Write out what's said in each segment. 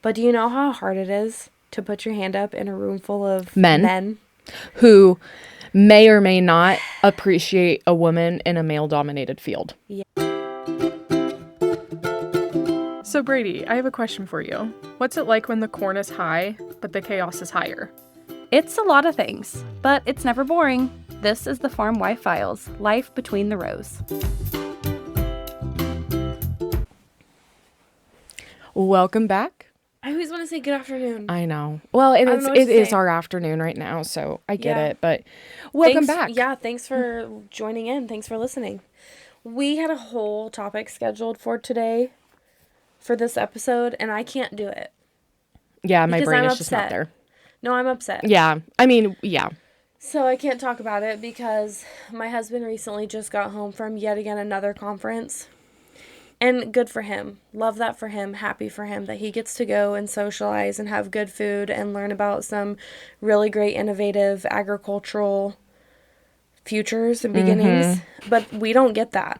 But do you know how hard it is to put your hand up in a room full of Men. men? Who may or may not appreciate a woman in a male-dominated field. Yeah. So Bradie, I have a question for you. What's it like when the corn is high, but the chaos is higher? It's a lot of things, but it's never boring. This is the Farm Wife Files, life between the rows. Welcome back. I always want to say good afternoon. I know. Well, it don't is know what to it is say. our afternoon right now, so I get Yeah. it. But welcome Thanks- back. Yeah, thanks for joining in. Thanks for listening. We had a whole topic scheduled for today for this episode, and I can't do it. Yeah, my Because brain I'm is just not upset. there. No, I'm upset. Yeah. I mean, yeah. So I can't talk about it because my husband recently just got home from yet again another conference. And good for him. Love that for him. Happy for him that he gets to go and socialize and have good food and learn about some really great innovative agricultural futures and beginnings. But we don't get that.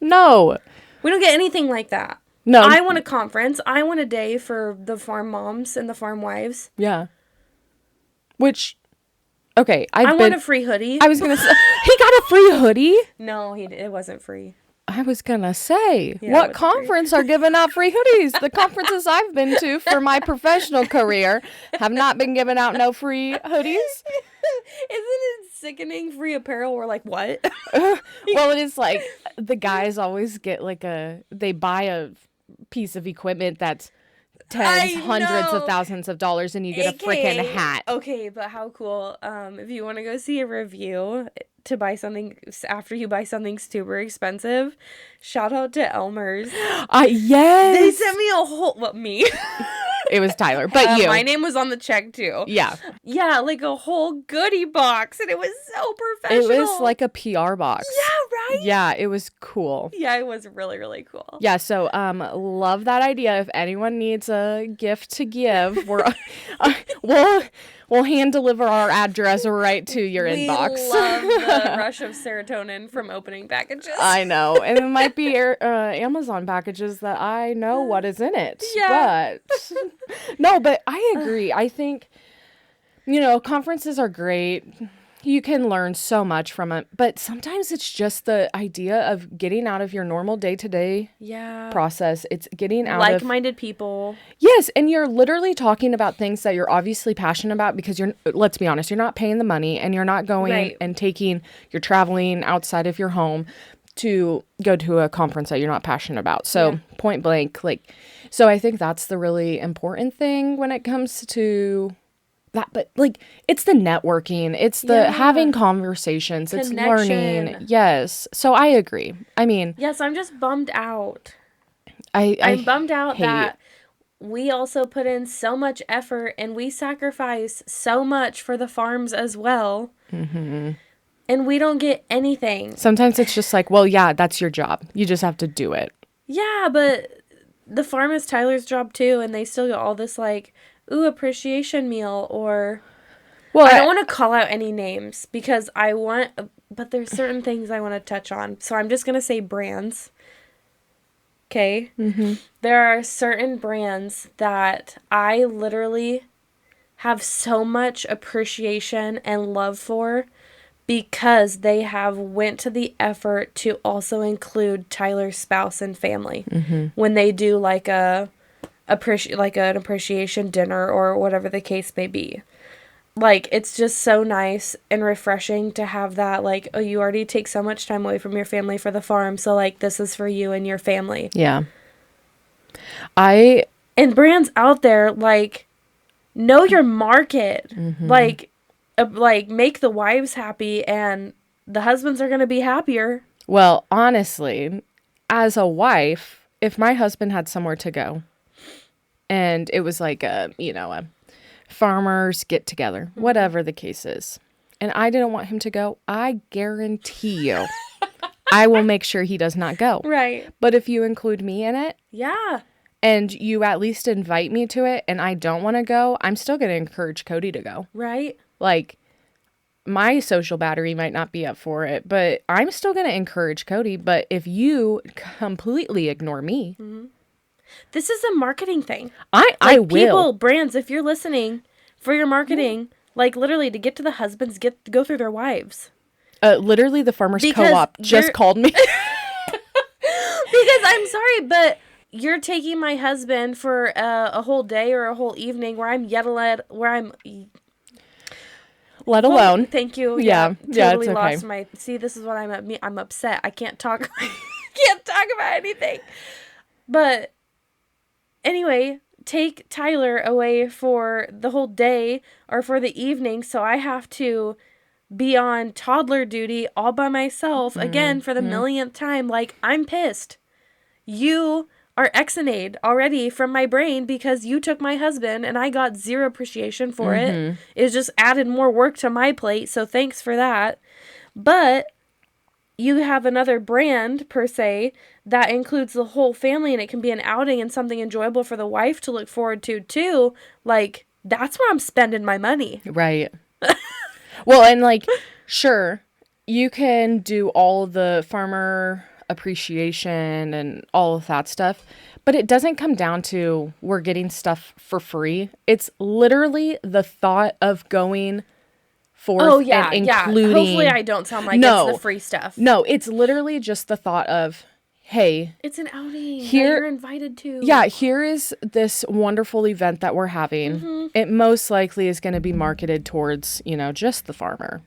No. We don't get anything like that. No. I want a conference. I want a day for the farm moms and the farm wives. Yeah. Which, okay, I want a free hoodie. I was gonna say he got a free hoodie. No, it wasn't free. I was gonna say, Yeah, what it's free. conference are giving out free hoodies? The conferences I've been to for my professional career have not been giving out no free hoodies. Isn't it sickening? Free apparel? We're like, what? Well, it is like the guys always get like they buy a piece of equipment that's tens, I hundreds know. of thousands of dollars, and you get a freaking AKA hat. Okay, but how cool. If you want to go see a review to buy something after you buy something super expensive, shout out to Elmer's. Yes. They sent me a whole me. It was Tyler, but you. My name was on the check too. Yeah. Yeah, like a whole goodie box, and it was so It professional. was like a PR box. Yeah, right. Yeah, it was cool. Yeah, it was really, really cool. Yeah, so love that idea. If anyone needs a gift to give, we'll hand deliver our address right to your inbox. We love the rush of serotonin from opening packages. I know, and it might be Amazon packages that I know what is in it. Yeah. But no, but I agree. I think conferences are great. You can learn so much from it, but sometimes it's just the idea of getting out of your normal day-to-day process. It's getting out of like-minded people. Yes, and you're literally talking about things that you're obviously passionate about because let's be honest, you're not paying the money and you're not going and you're traveling outside of your home to go to a conference that you're not passionate about. So point blank, so I think that's the really important thing when it comes to that, but it's the networking, it's the having conversations, Connection. It's learning. Yes. So I agree. I mean, Yes, I'm just bummed out. I'm I'm bummed out hate- that we also put in so much effort and we sacrifice so much for the farms as well. Mm-hmm. And we don't get anything. Sometimes it's just like, well, yeah, that's your job. You just have to do it. Yeah, but the farm is Tyler's job too, and they still get all this appreciation meal or... Well, I don't want to call out any names because but there's certain things I want to touch on. So I'm just going to say brands. Okay? Mm-hmm. There are certain brands that I literally have so much appreciation and love for because they have went to the effort to also include Tyler's spouse and family when they do like an appreciation dinner or whatever the case may be. It's just so nice and refreshing to have that, you already take so much time away from your family for the farm, so, this is for you and your family. Yeah. And brands out there, know your market. Make the wives happy, and the husbands are going to be happier. Well, honestly, as a wife, if my husband had somewhere to go, and it was like a farmers get together, whatever the case is, and I didn't want him to go, I guarantee you, I will make sure he does not go. Right. But if you include me in it, Yeah. and you at least invite me to it, and I don't want to go, I'm still going to encourage Cody to go. Right. My social battery might not be up for it, but I'm still going to encourage Cody. But if you completely ignore me, This is a marketing thing. I will. People, brands, if you're listening, for your marketing, like literally to get to the husbands, go through their wives. Literally, the Farmers Co-op just called me. Because I'm sorry, but you're taking my husband for a whole day or a whole evening where I'm let alone. Thank you. Yeah, Totally it's okay. lost my. See, this is what I'm upset. I can't talk. Can't talk about anything. But anyway, take Tyler away for the whole day or for the evening, so I have to be on toddler duty all by myself again for the millionth time. Like, I'm pissed. You are Xanade already from my brain because you took my husband and I got zero appreciation for it. It just added more work to my plate, so thanks for that. But you have another brand, per se, that includes the whole family, and it can be an outing and something enjoyable for the wife to look forward to, too. Like, that's where I'm spending my money. Right. Well, and like, sure, you can do all the farmer appreciation and all of that stuff, but it doesn't come down to we're getting stuff for free. It's literally the thought of going forth and including. Hopefully I don't sound like it's the free stuff. No, it's literally just the thought of, hey, it's an outing that here, you're invited to. Yeah, here is this wonderful event that we're having. It most likely is going to be marketed towards, just the farmer,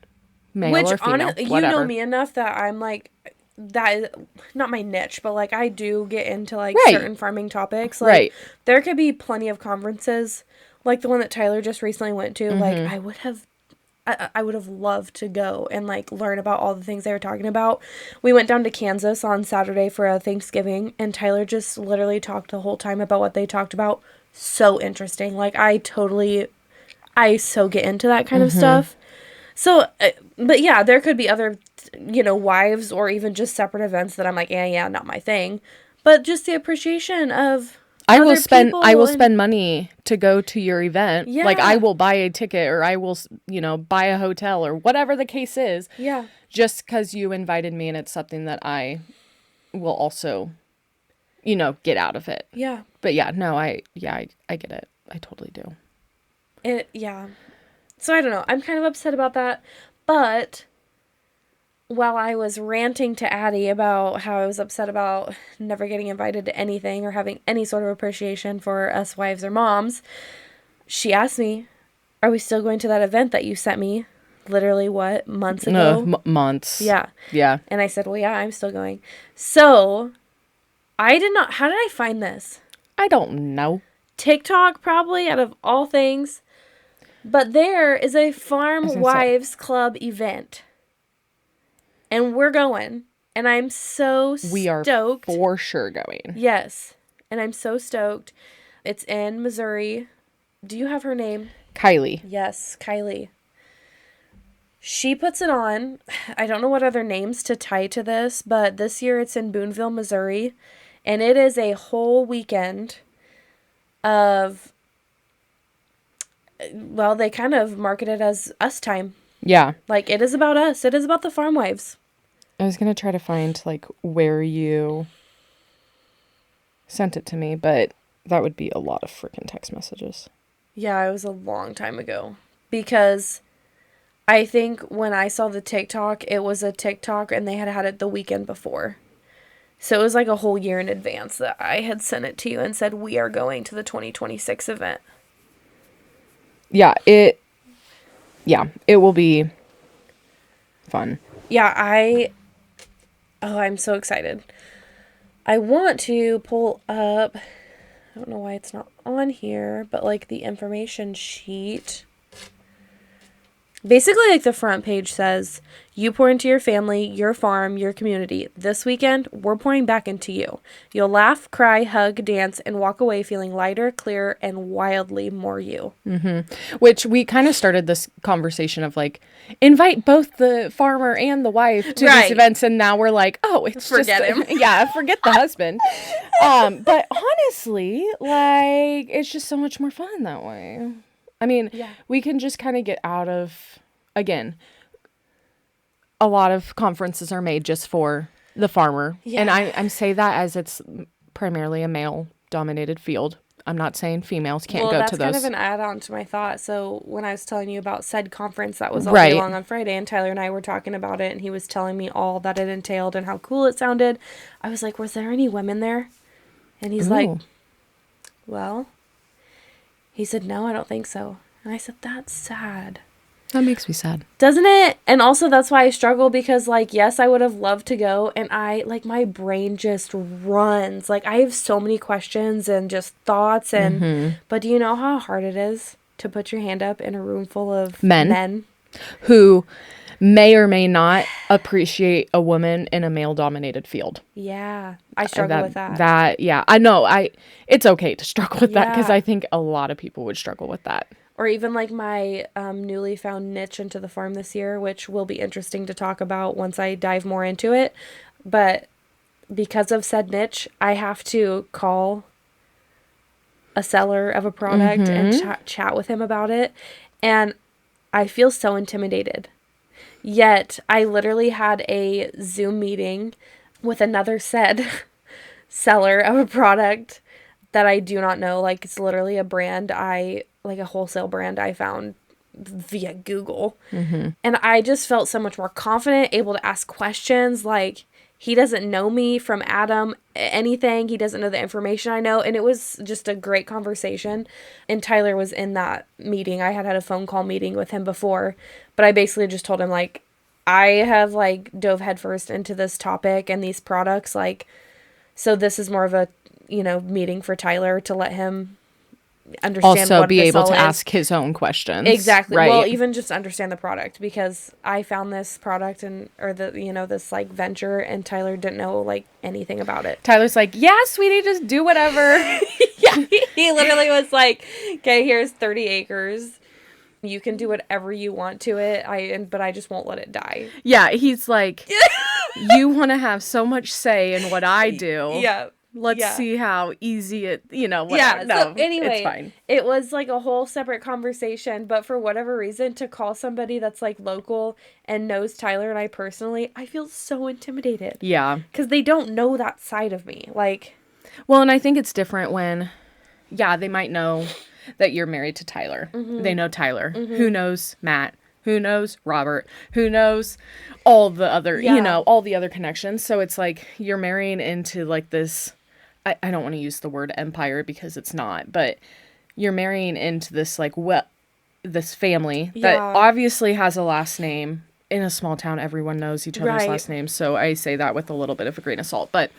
male or female, whatever. You know me enough that I'm like, that is not my niche, but like I do get into like certain farming topics. Like there could be plenty of conferences, like the one that Tyler just recently went to. Like I would have loved to go and like learn about all the things they were talking about. We went down to Kansas on Saturday for a Thanksgiving, and Tyler just literally talked the whole time about what they talked about. So interesting. Like I so get into that kind of stuff. So, but yeah, there could be other, wives or even just separate events that I'm like, yeah, not my thing. But just the appreciation of I will spend money to go to your event. Yeah. Like I will buy a ticket or I will, buy a hotel or whatever the case is. Yeah. Just because you invited me and it's something that I will also, get out of it. Yeah. But yeah, no, I get it. I totally do. So I don't know. I'm kind of upset about that. But while I was ranting to Addie about how I was upset about never getting invited to anything or having any sort of appreciation for us wives or moms, she asked me, are we still going to that event that you sent me literally, months ago? Months. Yeah. Yeah. And I said, well, yeah, I'm still going. So how did I find this? I don't know. TikTok, probably, out of all things. But there is a Farm Wives Club event. And we're going. And I'm so stoked. We are for sure going. Yes. And I'm so stoked. It's in Missouri. Do you have her name? Kylie. Yes, Kylie. She puts it on. I don't know what other names to tie to this, but this year it's in Boonville, Missouri. And it is a whole weekend of, well, they kind of market it as us time. Yeah. Like, it is about us. It is about the farm wives. I was going to try to find, like, where you sent it to me, but that would be a lot of freaking text messages. Yeah, it was a long time ago. Because I think when I saw the TikTok, it was a TikTok and they had it the weekend before. So it was like a whole year in advance that I had sent it to you and said, we are going to the 2026 event. Yeah, it will be fun. Yeah, I'm so excited. I want to pull up, I don't know why it's not on here, but like the information sheet. Basically, like the front page says, you pour into your family, your farm, your community. This weekend, we're pouring back into you. You'll laugh, cry, hug, dance, and walk away feeling lighter, clearer, and wildly more you. Mm-hmm. Which we kind of started this conversation of like, invite both the farmer and the wife to these events, and now we're like, oh, it's forget him. Yeah, forget the husband. But honestly, like, it's just so much more fun that way. I mean, we can just kind of get out of, again, a lot of conferences are made just for the farmer. Yeah. And I say that as it's primarily a male male-dominated field. I'm not saying females can't Well, go that's to those. kind of an add-on to my thought. So when I was telling you about said conference that was all day Right. long on Friday, and Tyler and I were talking about it, and he was telling me all that it entailed and how cool it sounded, I was like, was there any women there? And he's like, Ooh. well, he said, no, I don't think so. And I said, that's sad. That makes me sad. Doesn't it? And also that's why I struggle, because like, yes, I would have loved to go, and I like, my brain just runs. Like, I have so many questions and just thoughts, and but do you know how hard it is to put your hand up in a room full of men? Who may or may not appreciate a woman in a male-dominated field. Yeah, I struggle with that. That, yeah, I know. It's okay to struggle with that, because Yeah. I think a lot of people would struggle with that. Or even like my newly found niche into the farm this year, which will be interesting to talk about once I dive more into it. But because of said niche, I have to call a seller of a product and chat with him about it. And I feel so intimidated. Yet I literally had a Zoom meeting with another said seller of a product that I do not know. Like, it's literally a brand like a wholesale brand I found via Google. And I just felt so much more confident, able to ask questions. Like, he doesn't know me from Adam, anything. He doesn't know the information I know. And it was just a great conversation. And Tyler was in that meeting. I had a phone call meeting with him before, but I basically just told him, like, I have like dove headfirst into this topic and these products. Like, so this is more of a, meeting for Tyler to let him understand Also what be this able all to is. ask his own questions. Exactly. Right. Well, even just understand the product, because I found this product this like venture, and Tyler didn't know like anything about it. Tyler's like, yeah, sweetie, just do whatever. Yeah. He literally was like, okay, here's 30 acres. You can do whatever you want to it. But I just won't let it die. Yeah, he's like, you want to have so much say in what I do. Yeah. Let's Yeah. see how easy it, whatever. Yeah, No, so anyway, it's fine. it was like a whole separate conversation, but for whatever reason, to call somebody that's like local and knows Tyler and I personally, I feel so intimidated. Yeah. Because they don't know that side of me. Like, Well, and I think it's different when, they might know that you're married to Tyler. They know Tyler. Who knows Matt? Who knows Robert? Who knows all the other, all the other connections? So it's like you're marrying into like this, I don't want to use the word empire because it's not, but you're marrying into this like this family that obviously has a last name. In a small town, everyone knows each other's last names. So I say that with a little bit of a grain of salt. But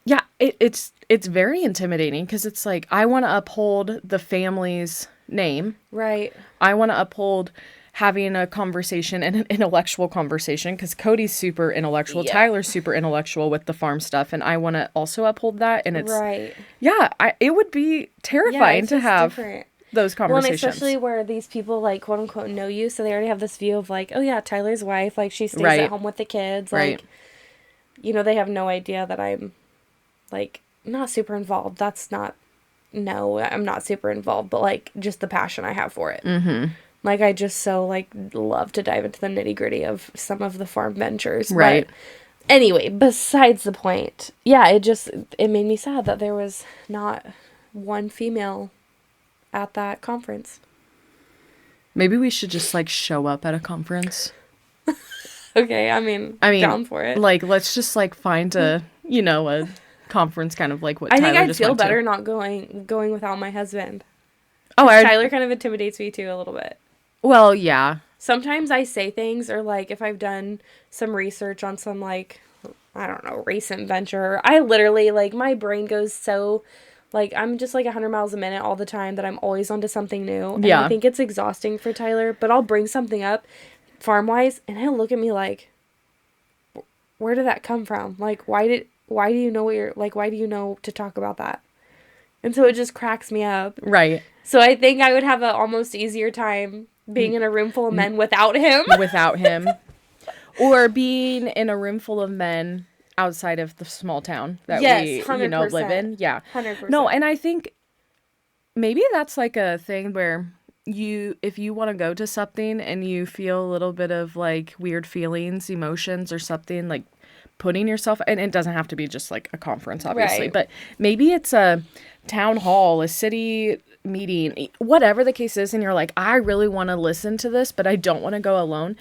yeah, it's very intimidating, because it's like, I want to uphold the family's name. right. I want to uphold having a conversation, and an intellectual conversation, because Cody's super intellectual. Yeah. Tyler's super intellectual with the farm stuff. And I want to also uphold that. And it's, Right. yeah, it would be terrifying it's to just have different. those Well, and conversations. especially where these people, like, quote unquote, know you, so they already have this view of, like, oh, yeah, Tyler's wife, like, she stays Right. at home with the kids. Right. Like, they have no idea that I'm, like, not super involved. I'm not super involved, but, like, just the passion I have for it. Mm-hmm. Like, I just so, like, love to dive into the nitty-gritty of some of the farm ventures. Right. But anyway, besides the point, yeah, it made me sad that there was not one female at that conference. Maybe we should just like show up at a conference. Okay, I mean, down for it. Like, let's just like find a conference kind of like what I Tyler think I'd just feel went to. better not going without my husband. Oh, Tyler kind of intimidates me too a little bit. well, yeah. Sometimes I say things, or like if I've done some research on some, like, I don't know, recent venture, I literally, like, my brain goes so, like, I'm just like 100 miles a minute all the time, that I'm always onto something new. And Yeah. I think it's exhausting for Tyler, but I'll bring something up farm-wise, and he'll look at me like, where did that come from? Like, why do you know why do you know to talk about that? And so it just cracks me up. Right. So I think I would have a almost easier time being in a room full of men without him. Without him. Or being in a room full of men outside of the small town that we 100%. live in. Yeah. 100%. No, and I think maybe that's like a thing where if you want to go to something and you feel a little bit of like weird feelings, emotions or something, like putting yourself, and it doesn't have to be just like a conference, obviously, Right. but maybe it's a town hall, a city meeting, whatever the case is, and you're like, I really want to listen to this, but I don't want to go alone.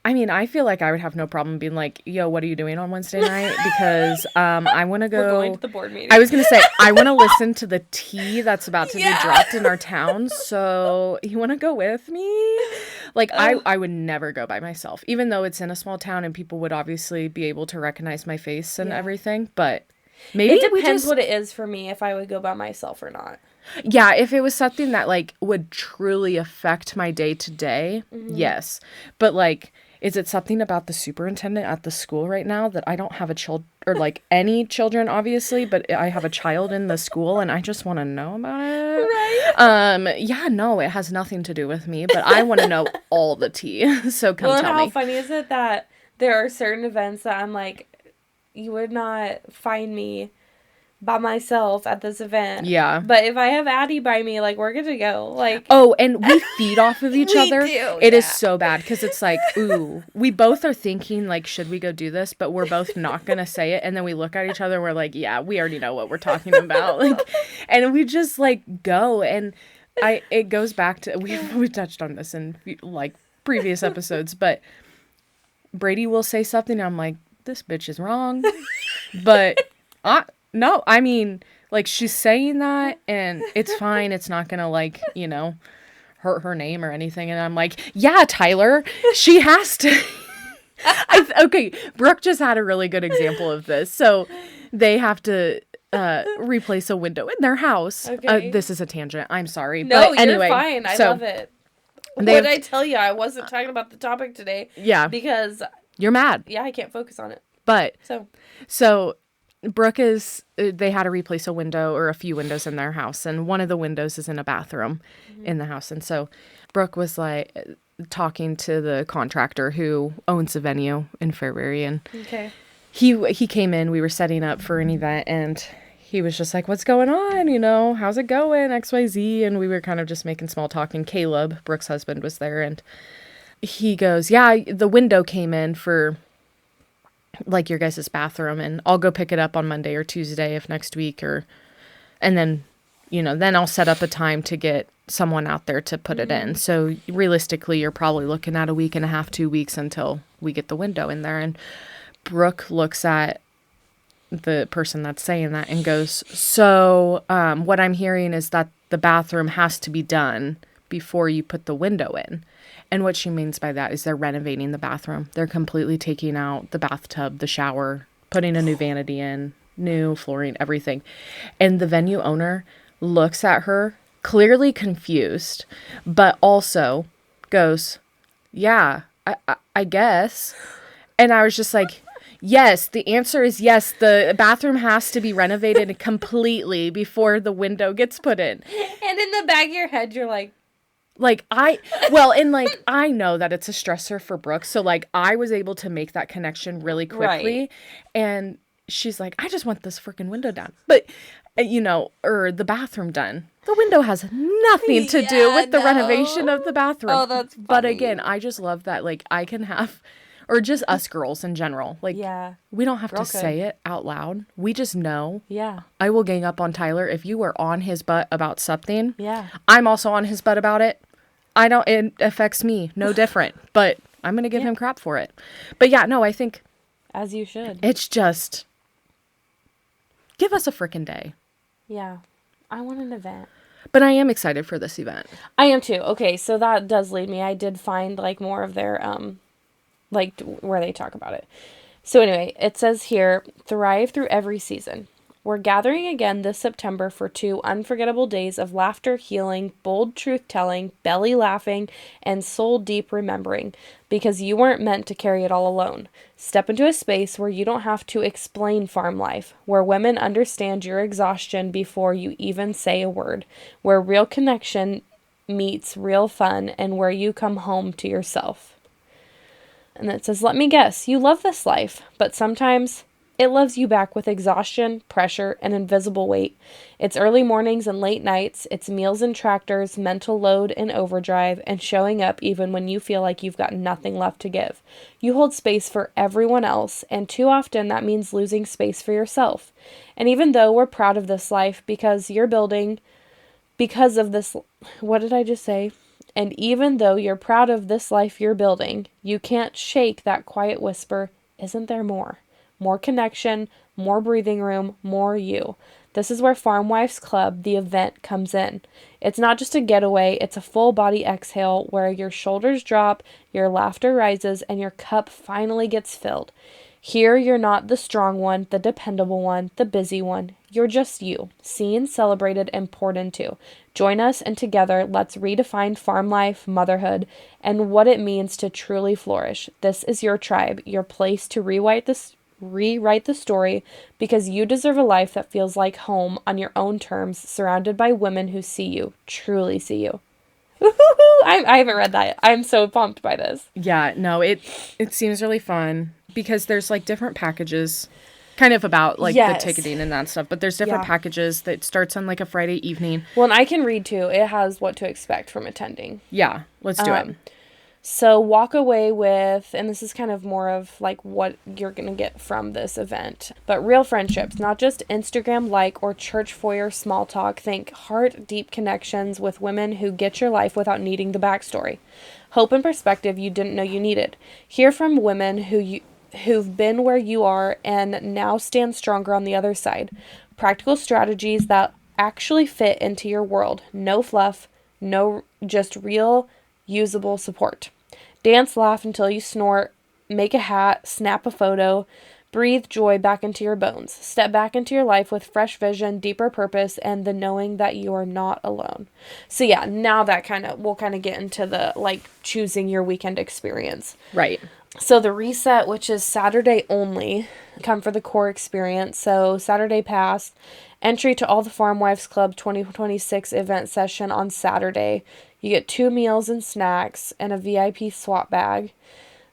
I mean, I feel like I would have no problem being like, yo, what are you doing on Wednesday night? Because I want to go. We're going to the board meeting. I was going to say, I want to listen to the tea that's about to be dropped in our town. So you want to go with me? Like, I would never go by myself, even though it's in a small town and people would obviously be able to recognize my face and everything. But maybe it depends what it is for me, if I would go by myself or not. Yeah, if it was something that, like, would truly affect my day to day, yes. But, like, is it something about the superintendent at the school right now that I don't have a child, or like any children, obviously, but I have a child in the school and I just want to know about it? Right. Yeah, no, it has nothing to do with me, but I want to know all the tea. So come tell me. How funny is it that there are certain events that I'm like, you would not find me by myself at this event. Yeah. But if I have Addie by me, like, we're good to go. Like, oh, and we feed off of each We other. do, It is so bad because it's like, ooh, we both are thinking like, should we go do this? But we're both not gonna say it, and then we look at each other and we're like, yeah, we already know what we're talking about. Like, and we just like go, and it goes back to we touched on this in like previous episodes, but Bradie will say something, and I'm like, this bitch is wrong, but no, I mean, like, she's saying that, and it's fine. It's not gonna, like, you know, hurt her name or anything. And I'm like, yeah, Tyler, she has to. Okay, Brooke just had a really good example of this. So they have to replace a window in their house. Okay. This is a tangent. I'm sorry. no, but anyway, you're fine. I so love it. What they did have- I tell you? I wasn't talking about the topic today. Yeah. Because, You're mad. yeah, I can't focus on it. But So Brooke they had to replace a window or a few windows in their house, and one of the windows is in a bathroom in the house. And so Brooke was like talking to the contractor who owns the venue in Fairbury, and okay. he came in, we were setting up for an event, and he was just like, what's going on? You know, how's it going? XYZ. And we were kind of just making small talk, and Caleb, Brooke's husband, was there, and he goes, yeah, the window came in for like your guys' bathroom, and I'll go pick it up on Monday or Tuesday of next week, and then, you know, then I'll set up a time to get someone out there to put it in. So realistically, you're probably looking at a week and a half, 2 weeks until we get the window in there. And Brooke looks at the person that's saying that and goes, so what I'm hearing is that the bathroom has to be done before you put the window in. And what she means by that is they're renovating the bathroom. They're completely taking out the bathtub, the shower, putting a new vanity in, new flooring, everything. And the venue owner looks at her, clearly confused, but also goes, yeah, I guess. And I was just like, yes, the answer is yes. The bathroom has to be renovated completely before the window gets put in. And in the back of your head, you're like, I know that it's a stressor for Brooke. So, like, I was able to make that connection really quickly. Right. And she's like, I just want this freaking window done. But, you know, or the bathroom done. The window has nothing to do with the renovation of the bathroom. Oh, that's funny. But again, I just love that, like, I can have, or just us girls in general. Like, yeah, we don't have to Girl say it out loud. We just know. yeah, I will gang up on Tyler if you are on his butt about something. yeah. I'm also on his butt about it. It affects me no different, but I'm going to give him crap for it. But yeah, no, I think As you should. it's just give us a frickin' day. Yeah. I want an event. But I am excited for this event. I am too. Okay, so that does lead me. I did find like more of their where they talk about it. So anyway, it says here, thrive through every season. We're gathering again this September for 2 unforgettable days of laughter, healing, bold truth-telling, belly laughing, and soul-deep remembering, because you weren't meant to carry it all alone. Step into a space where you don't have to explain farm life, where women understand your exhaustion before you even say a word, where real connection meets real fun, and where you come home to yourself. And it says, let me guess, you love this life, but sometimes It loves you back with exhaustion, pressure, and invisible weight. It's early mornings and late nights. It's meals and tractors, mental load and overdrive, and showing up even when you feel like you've got nothing left to give. You hold space for everyone else, and too often that means losing space for yourself. And even though we're proud of this life because of this, what did I just say? And even though you're proud of this life you're building, you can't shake that quiet whisper, isn't there more? More connection, more breathing room, more you. This is where Farm Wives Club, the event, comes in. It's not just a getaway, it's a full body exhale where your shoulders drop, your laughter rises, and your cup finally gets filled. Here, you're not the strong one, the dependable one, the busy one. You're just you, seen, celebrated, and poured into. Join us, and together, let's redefine farm life, motherhood, and what it means to truly flourish. This is your tribe, your place to rewrite the story, because you deserve a life that feels like home on your own terms, surrounded by women who see you, truly see you. I haven't read that. I'm so pumped by this. Yeah, no, it seems really fun because there's like different packages kind of about like the ticketing and that stuff, but there's different packages that starts on like a Friday evening. Well, and I can read too. It has what to expect from attending. Yeah, let's do it. So walk away with, and this is kind of more of like what you're going to get from this event, but real friendships, not just Instagram like or church foyer small talk. Think heart deep connections with women who get your life without needing the backstory. Hope and perspective you didn't know you needed. Hear from women who've been where you are and now stand stronger on the other side. Practical strategies that actually fit into your world. No fluff, no, just real usable support. Dance, laugh until you snort, make a hat, snap a photo, breathe joy back into your bones. Step back into your life with fresh vision, deeper purpose, and the knowing that you are not alone. So yeah, now that we'll kind of get into the like choosing your weekend experience. Right. So the reset, which is Saturday only, come for the core experience. So Saturday pass, entry to all the Farm Wives Club 2026 event session on Saturday. You get 2 meals and snacks and a VIP swap bag.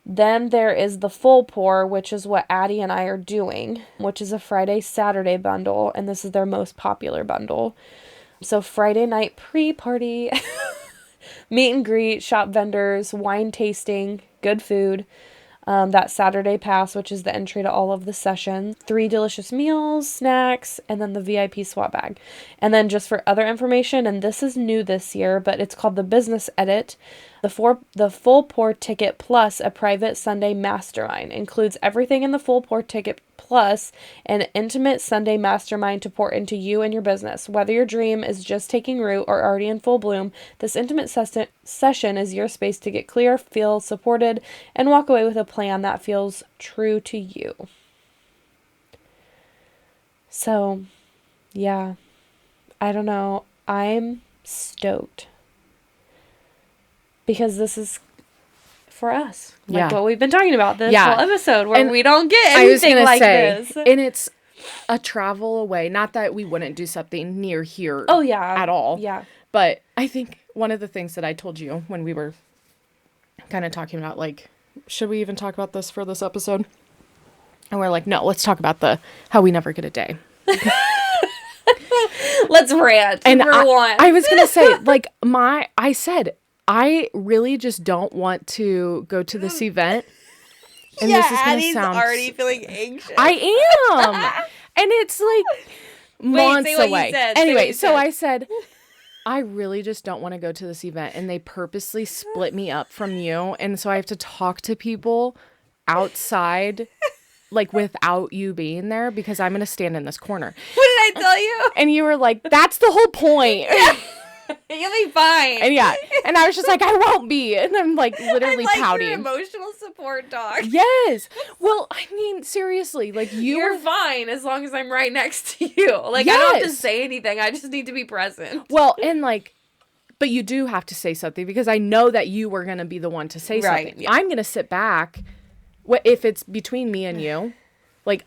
Then there is the full pour, which is what Addie and I are doing, which is a Friday-Saturday bundle, and this is their most popular bundle. So Friday night pre-party, meet and greet, shop vendors, wine tasting, good food. That Saturday pass, which is the entry to all of the sessions, 3 delicious meals, snacks, and then the VIP swap bag. And then just for other information, and this is new this year, but it's called the Business Edit. The full pour ticket plus a private Sunday mastermind includes everything in the full pour ticket plus an intimate Sunday mastermind to pour into you and your business. Whether your dream is just taking root or already in full bloom, this intimate session is your space to get clear, feel supported, and walk away with a plan that feels true to you. So, yeah, I don't know. I'm stoked. Because this is for us. Like what we've been talking about this whole episode where we don't get anything like this. And it's a travel away. Not that we wouldn't do something near here at all. Yeah. But I think one of the things that I told you when we were kind of talking about, like, should we even talk about this for this episode? And we're like, no, let's talk about how we never get a day. Let's rant and for once. I was going to say, like, I said, I really just don't want to go to this event. And this is going to sound already feeling anxious. I am. And it's like months away. Anyway, so I said, I really just don't want to go to this event. And they purposely split me up from you. And so I have to talk to people outside, like without you being there, because I'm going to stand in this corner. What did I tell you? And you were like, that's the whole point. You'll be fine. And I was just like, I won't be. And I'm like literally pouting. Your emotional support dog. Yes. Well, I mean, seriously, like you're fine as long as I'm right next to you. Like I don't have to say anything. I just need to be present. Well, and like, but you do have to say something because I know that you were going to be the one to say something. Yeah. I'm going to sit back. If it's between me and you, like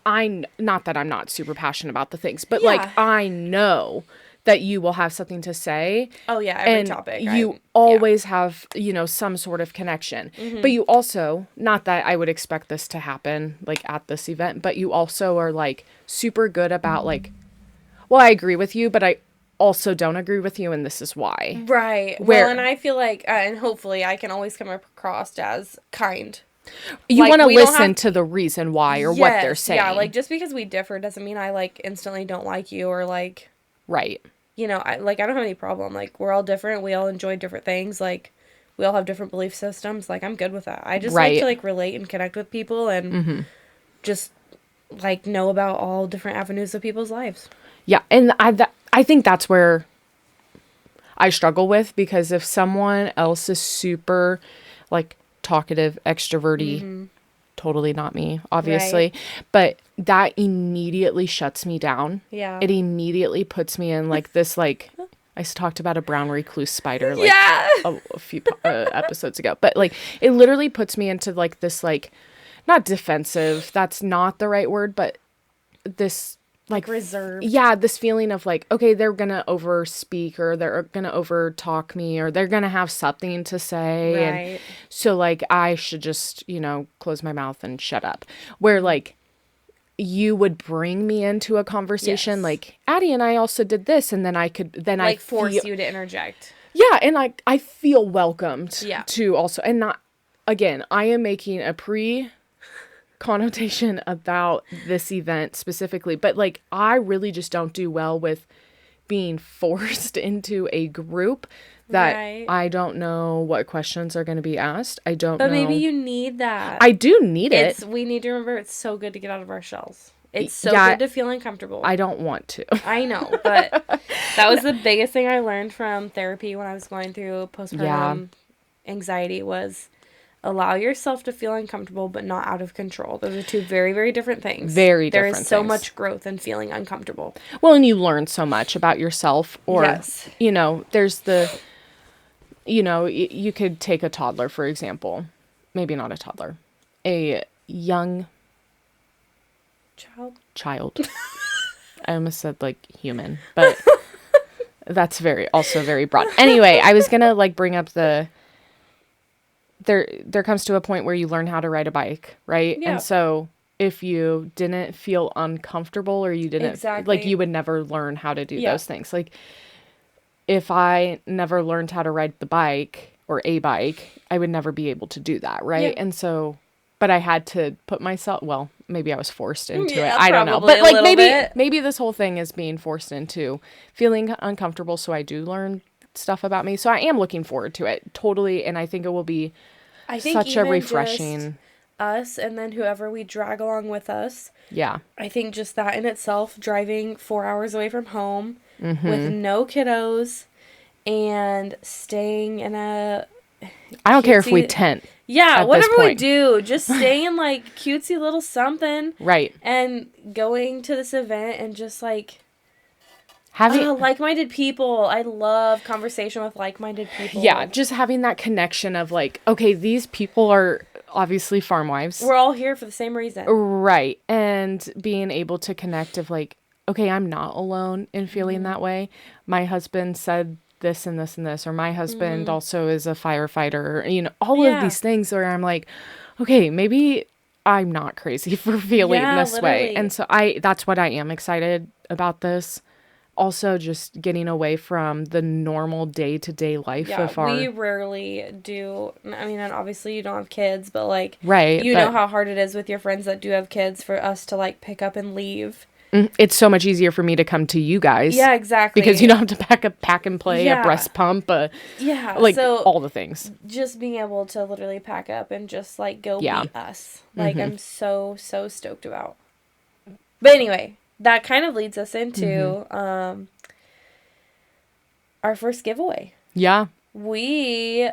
not that I'm not super passionate about the things, but like I know that you will have something to say. Oh yeah, every and topic. You always have, some sort of connection. But you also, not that I would expect this to happen like at this event, but you also are like super good about like, well, I agree with you, but I also don't agree with you, and this is why. Right. Well, and I feel like, and hopefully I can always come across as kind. You like, want to listen to the reason why or what they're saying. Yeah, like just because we differ doesn't mean I like instantly don't like you or like. Right. I don't have any problem. Like, we're all different. We all enjoy different things. Like, we all have different belief systems. Like, I'm good with that. I just like to like relate and connect with people and just like know about all different avenues of people's lives. Yeah, and I think that's where I struggle with, because if someone else is super like talkative, extroverty, totally not me, obviously, right. But that immediately shuts me down. Yeah. It immediately puts me in like this, like, I talked about a brown recluse spider like a few episodes ago, but like it literally puts me into like this, like, not defensive, that's not the right word, but this like reserved. Yeah, this feeling of like, okay, they're gonna over speak, or they're gonna over talk me, or they're gonna have something to say. Right. And so like I should just, close my mouth and shut up. Where like you would bring me into a conversation, like, Addie and I also did this, and then I force you to interject. Yeah, and I feel welcomed to also, and not, again, I am making a connotation about this event specifically, but like I really just don't do well with being forced into a group that I don't know what questions are going to be asked. I don't know. But maybe you need that. I do need it. We need to remember it's so good to get out of our shells. It's so good to feel uncomfortable. I don't want to. I know, but that was the biggest thing I learned from therapy when I was going through postpartum anxiety was allow yourself to feel uncomfortable, but not out of control. Those are two very, very different things. Very different things. There is so much growth in feeling uncomfortable. Well, and you learn so much about yourself. Or, there's the, you could take a toddler, for example. Maybe not a toddler. A young child. I almost said, like, human. But that's also very broad. Anyway, I was going to, like, bring up there comes to a point where you learn how to ride a bike, right? Yeah. And so if you didn't feel uncomfortable, or you didn't like, you would never learn how to do those things. Like, if I never learned how to ride the bike or a bike, I would never be able to do that, right? And so, but I had to put myself, well, maybe I was forced into it. I don't know. But like maybe this whole thing is being forced into feeling uncomfortable, so I do learn stuff about me. So I am looking forward to it totally, and I think it will be such a refreshing us, and then whoever we drag along with us. Yeah, I think just that in itself, driving 4 hours away from home with no kiddos and staying in a I don't care if we tent. Yeah, whatever we do, just stay in like cutesy little something, right? And going to this event and just like having like-minded people. I love conversation with like-minded people. Yeah, just having that connection of like, okay, these people are obviously farm wives. We're all here for the same reason. Right. And being able to connect of like, okay, I'm not alone in feeling that way. My husband said this and this and this, or my husband also is a firefighter, all of these things where I'm like, okay, maybe I'm not crazy for feeling this way. And so that's what I am excited about this. Also, just getting away from the normal day-to-day life of our... we rarely do... I mean, and obviously you don't have kids, but, like... Right, you know how hard it is with your friends that do have kids for us to, like, pick up and leave. It's so much easier for me to come to you guys. Yeah, exactly. Because you don't have to pack and play, a breast pump, like, so all the things. Just being able to literally pack up and just, like, go be us. Like, I'm so, so stoked about. But anyway... that kind of leads us into our first giveaway. Yeah. We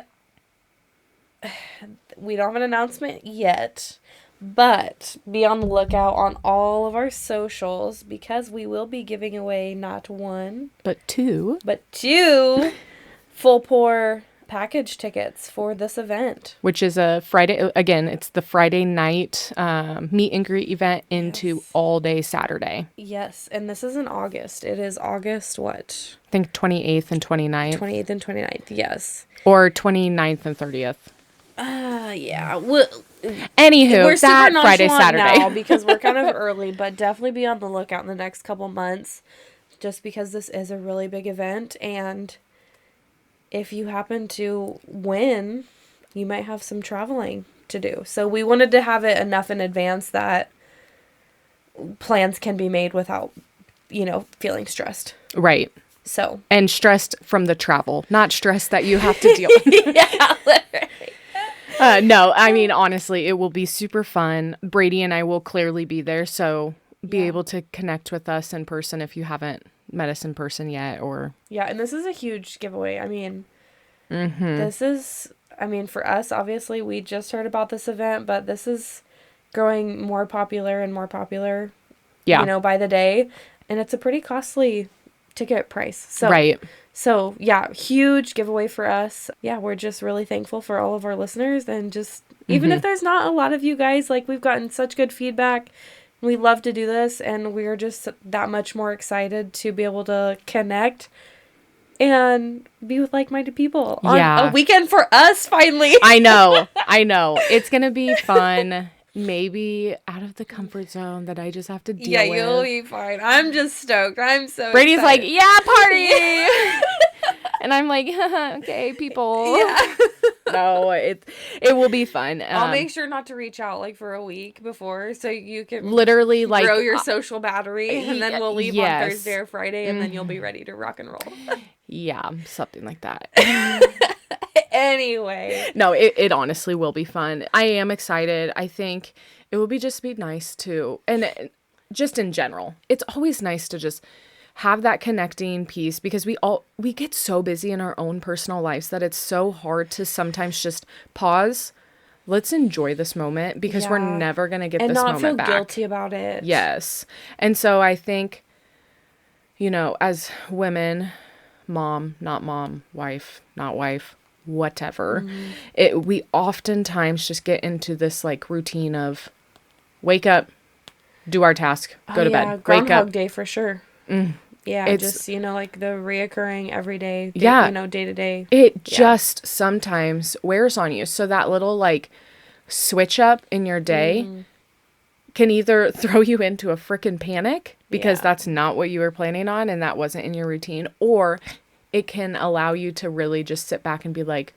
don't have an announcement yet, but be on the lookout on all of our socials because we will be giving away not one, but two full pour package tickets for this event. Which is a Friday. Again, it's the Friday night meet and greet event into all day Saturday. Yes. And this is in August. It is August what? I think 28th and 29th. 28th and 29th. Yes. Or 29th and 30th. Yeah. Anywho, We're super that Friday, nonchalant Saturday. now because we're kind of early, but definitely be on the lookout in the next couple months just because this is a really big event. And if you happen to win, you might have some traveling to do. So we wanted to have it enough in advance that plans can be made without, feeling stressed. Right. So. And stressed from the travel, not stressed that you have to deal with. Yeah, literally. No, I mean, honestly, it will be super fun. Bradie and I will clearly be there, so be able to connect with us in person if you haven't met us in person yet. Yeah, and this is a huge giveaway. I mean, this is, for us, obviously, we just heard about this event, but this is growing more popular and more popular, by the day. And it's a pretty costly ticket price. So, right. So, yeah, huge giveaway for us. Yeah, we're just really thankful for all of our listeners. And just, even if there's not a lot of you guys, we've gotten such good feedback. We love to do this, and we're just that much more excited to be able to connect and be with like-minded people on a weekend for us, finally. I know. It's going to be fun. Maybe out of the comfort zone that I just have to deal with. Yeah, you'll be fine. I'm just stoked. I'm so Bradie's excited. like, yeah, party! And I'm like, okay, people. Yeah. No, it will be fun. I'll make sure not to reach out for a week before so you can literally grow your social battery, and then we'll leave on Thursday or Friday, and then you'll be ready to rock and roll. Yeah, something like that. Anyway. No, it honestly will be fun. I am excited. I think it will just be nice to, and just in general, it's always nice to just have that connecting piece because we get so busy in our own personal lives that it's so hard to sometimes just pause. Let's enjoy this moment because we're never going to get this moment back. And not feel guilty about it. Yes. And so I think, as women, mom, not mom, wife, not wife, whatever, we oftentimes just get into this routine of wake up, do our task, go to bed, Groundhog wake up. Day for sure. Yeah, It's, just, the reoccurring everyday, day to day. It just sometimes wears on you. So that little switch up in your day can either throw you into a freaking panic because that's not what you were planning on and that wasn't in your routine, or it can allow you to really just sit back and be like,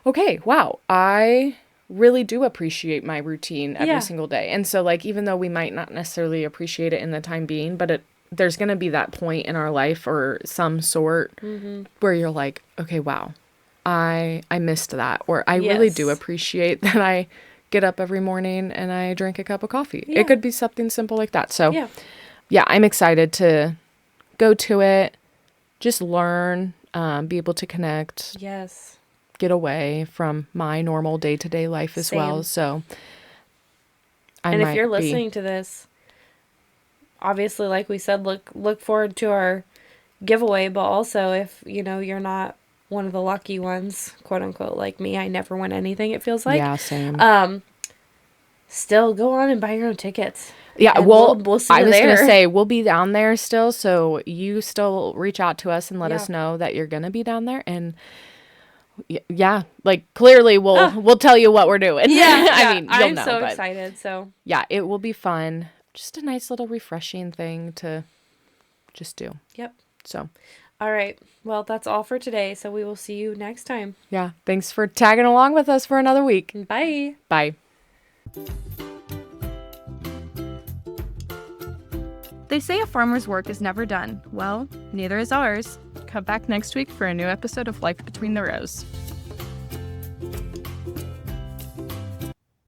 okay, wow, I really do appreciate my routine every single day. And so even though we might not necessarily appreciate it in the time being, but there's going to be that point in our life or some sort where you're like, okay, wow, I missed that. Or I really do appreciate that I get up every morning and I drink a cup of coffee. Yeah. It could be something simple like that. So yeah, I'm excited to go to it, just learn, be able to connect. Yes. Get away from my normal day-to-day life as well. So and if you're listening to this, obviously, like we said, look forward to our giveaway, but also if you're not one of the lucky ones, quote unquote, like me, I never win anything, it feels like. Yeah, same. Still go on and buy your own tickets. Yeah, we'll see you I was there. going to say, we'll be down there still, so you still reach out to us and let us know that you're going to be down there, and yeah, clearly we'll tell you what we're doing. Yeah, I mean, you'll know. I'm so excited. So yeah, it will be fun. Just a nice little refreshing thing to just do. Yep. So, all right. Well, that's all for today. So we will see you next time. Yeah. Thanks for tagging along with us for another week. Bye. Bye. They say a farmer's work is never done. Well, neither is ours. Come back next week for a new episode of Life Between the Rows.